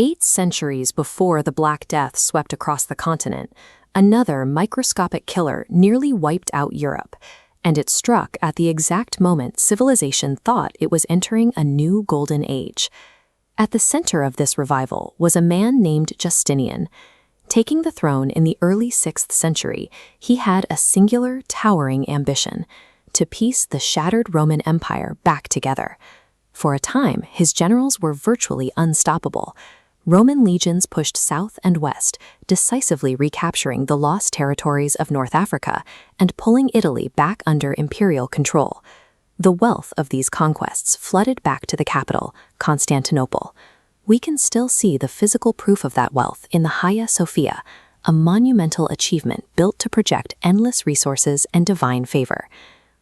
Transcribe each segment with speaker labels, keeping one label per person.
Speaker 1: 8 centuries before the Black Death swept across the continent, another microscopic killer nearly wiped out Europe, and it struck at the exact moment civilization thought it was entering a new golden age. At the center of this revival was a man named Justinian. Taking the throne in the early 6th century, he had a singular, towering ambition: to piece the shattered Roman Empire back together. For a time, his generals were virtually unstoppable. Roman legions pushed south and west, decisively recapturing the lost territories of North Africa and pulling Italy back under imperial control. The wealth of these conquests flooded back to the capital, Constantinople. We can still see the physical proof of that wealth in the Hagia Sophia, a monumental achievement built to project endless resources and divine favor.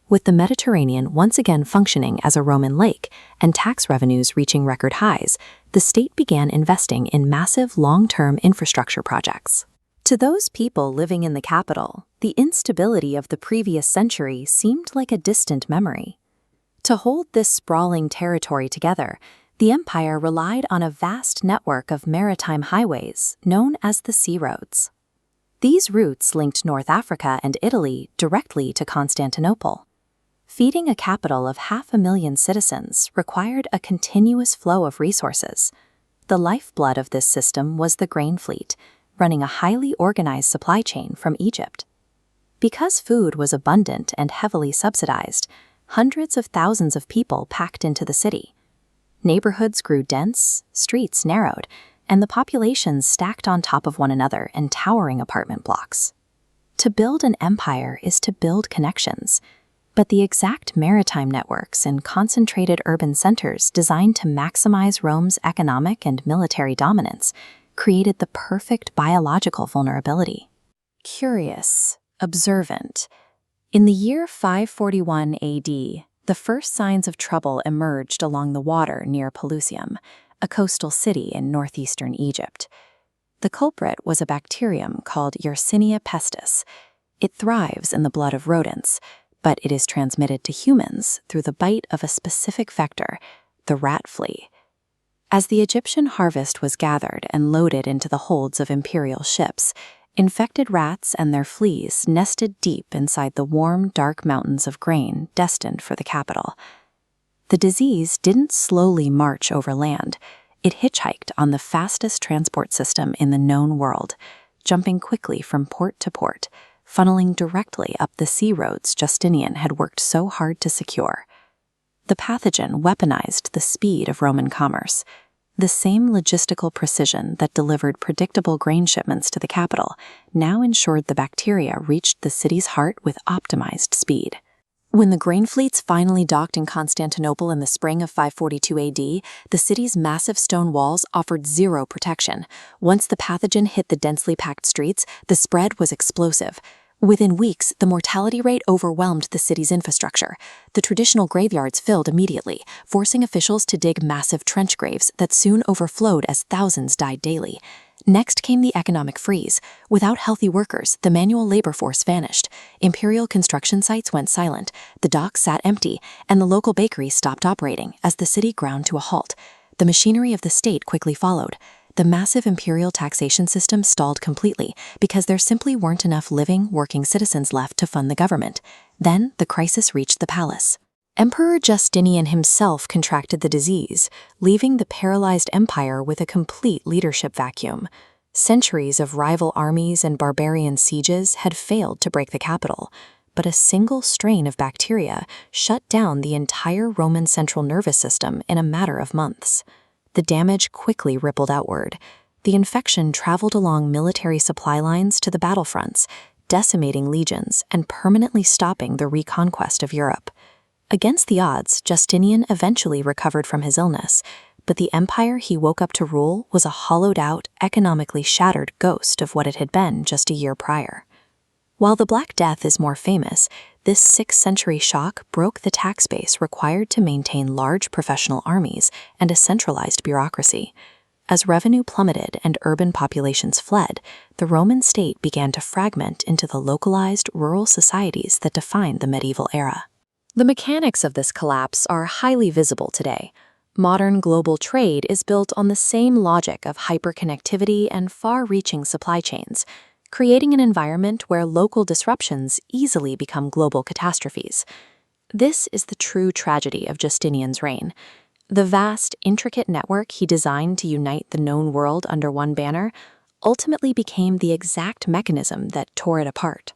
Speaker 1: With the Mediterranean once again functioning as a Roman lake and tax revenues reaching record highs, the state began investing in massive long-term infrastructure projects. To those people living in the capital, the instability of the previous century seemed like a distant memory. To hold this sprawling territory together, the empire relied on a vast network of maritime highways known as the sea roads. These routes linked North Africa and Italy directly to Constantinople. Feeding a capital of 500,000 citizens required a continuous flow of resources. The lifeblood of this system was the grain fleet, running a highly organized supply chain from Egypt. Because food was abundant and heavily subsidized, hundreds of thousands of people packed into the city. Neighborhoods grew dense, streets narrowed, and the populations stacked on top of one another in towering apartment blocks. To build an empire is to build connections, but the exact maritime networks and concentrated urban centers designed to maximize Rome's economic and military dominance created the perfect biological vulnerability. Curious, observant. In the year 541 AD, the first signs of trouble emerged along the water near Pelusium, a coastal city in northeastern Egypt. The culprit was a bacterium called Yersinia pestis. It thrives in the blood of rodents, but it is transmitted to humans through the bite of a specific vector, the rat flea. As the Egyptian harvest was gathered and loaded into the holds of imperial ships, infected rats and their fleas nested deep inside the warm, dark mountains of grain destined for the capital. The disease didn't slowly march over land. It hitchhiked on the fastest transport system in the known world, jumping quickly from port to port, funneling directly up the sea roads Justinian had worked so hard to secure. The pathogen weaponized the speed of Roman commerce. The same logistical precision that delivered predictable grain shipments to the capital now ensured the bacteria reached the city's heart with optimized speed. When the grain fleets finally docked in Constantinople in the spring of 542 AD, the city's massive stone walls offered zero protection. Once the pathogen hit the densely packed streets, the spread was explosive. Within weeks, the mortality rate overwhelmed the city's infrastructure. The traditional graveyards filled immediately, forcing officials to dig massive trench graves that soon overflowed as thousands died daily. Next came the economic freeze. Without healthy workers, the manual labor force vanished. Imperial construction sites went silent, the docks sat empty, and the local bakery stopped operating as the city ground to a halt. The machinery of the state quickly followed. The massive imperial taxation system stalled completely because there simply weren't enough living, working citizens left to fund the government. Then the crisis reached the palace. Emperor Justinian himself contracted the disease, leaving the paralyzed empire with a complete leadership vacuum. Centuries of rival armies and barbarian sieges had failed to break the capital, but a single strain of bacteria shut down the entire Roman central nervous system in a matter of months. The damage quickly rippled outward. The infection traveled along military supply lines to the battlefronts, decimating legions and permanently stopping the reconquest of Europe. Against the odds, Justinian eventually recovered from his illness, but the empire he woke up to rule was a hollowed-out, economically shattered ghost of what it had been just a year prior. While the Black Death is more famous, this 6th century shock broke the tax base required to maintain large professional armies and a centralized bureaucracy. As revenue plummeted and urban populations fled, the Roman state began to fragment into the localized rural societies that defined the medieval era. The mechanics of this collapse are highly visible today. Modern global trade is built on the same logic of hyperconnectivity and far-reaching supply chains, creating an environment where local disruptions easily become global catastrophes. This is the true tragedy of Justinian's reign. The vast, intricate network he designed to unite the known world under one banner ultimately became the exact mechanism that tore it apart.